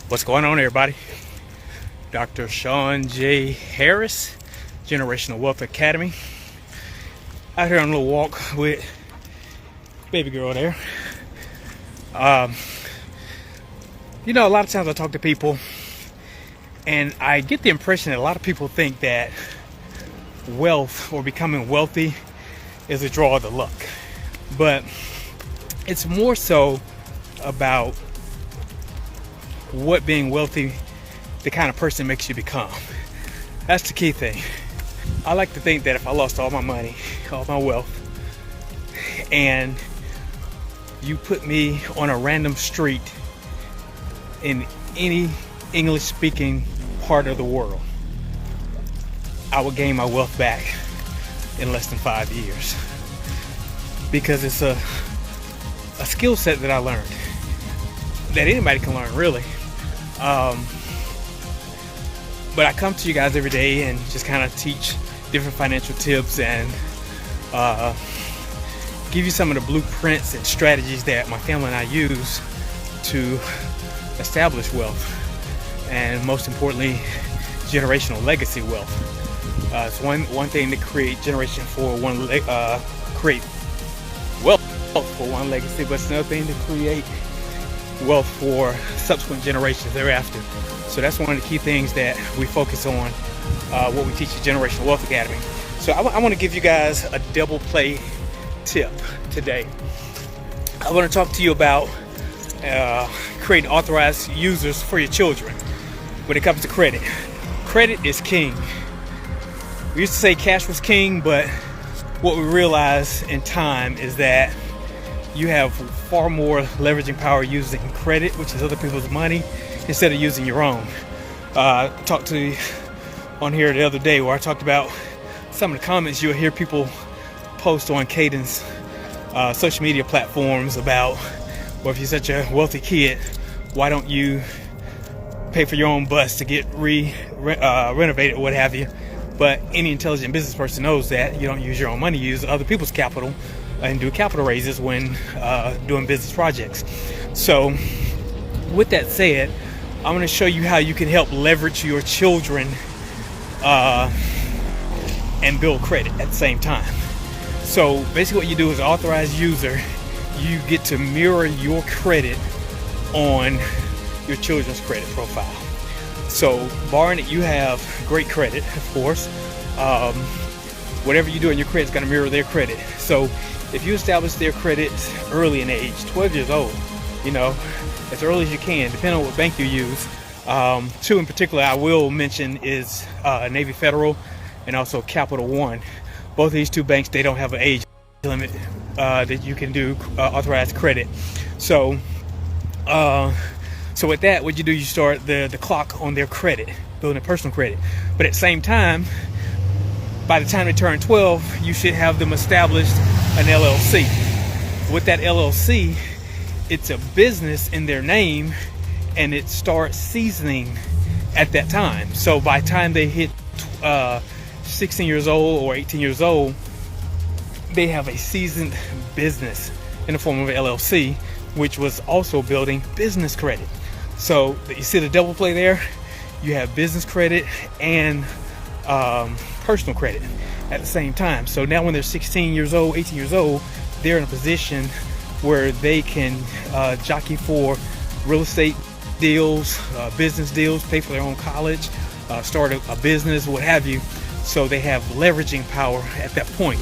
What's going on, everybody? Dr. Sean J. Harris, Generational Wealth Academy. Out here on a little walk with baby girl there. A lot of times I talk to people and I get the impression that a lot of people think that wealth or becoming wealthy is a draw of the luck. But it's more so about what being wealthy, the kind of person makes you become. That's the key thing. I like to think that if I lost all my money, all my wealth, and you put me on a random street in any English speaking part of the world, I would gain my wealth back in less than 5 years, because it's a skill set that I learned, that anybody can learn, really. But I come to you guys every day and just kind of teach different financial tips and give you some of the blueprints and strategies that my family and I use to establish wealth, and most importantly, generational legacy wealth. It's one thing to create create wealth for one legacy, but it's another thing to create wealth for subsequent generations thereafter. So that's one of the key things that we focus on, what we teach at Generational Wealth Academy. So I want to give you guys a double play tip today. I want to talk to you about creating authorized users for your children when it comes to credit. Credit is king. We used to say cash was king, but what we realize in time is that you have far more leveraging power using credit, which is other people's money, instead of using your own. I talked to you on here the other day where I talked about some of the comments you'll hear people post on Cadence social media platforms about, well, if you're such a wealthy kid, why don't you pay for your own bus to get renovated or what have you? But any intelligent business person knows that you don't use your own money, you use other people's capital and do capital raises when doing business projects. So with that said, I'm going to show you how you can help leverage your children and build credit at the same time. So basically what you do as an authorized user, you get to mirror your credit on your children's credit profile. So barring that you have great credit, of course, whatever you do in your credit is going to mirror their credit. So if you establish their credit early in age, 12 years old, as early as you can, depending on what bank you use. Two in particular I will mention is Navy Federal and also Capital One. Both of these two banks, they don't have an age limit that you can do authorized credit. So with that, what you do, you start the clock on their credit, building personal credit. But at the same time, by the time they turn 12, you should have them established an LLC. With that LLC, it's a business in their name, and it starts seasoning at that time. So by the time they hit 16 years old or 18 years old, they have a seasoned business in the form of an LLC, which was also building business credit. So you see the double play there? You have business credit and personal credit at the same time. So now when they're 16 years old, 18 years old, they're in a position where they can jockey for real estate deals, business deals, pay for their own college, start a business, what have you. So they have leveraging power at that point.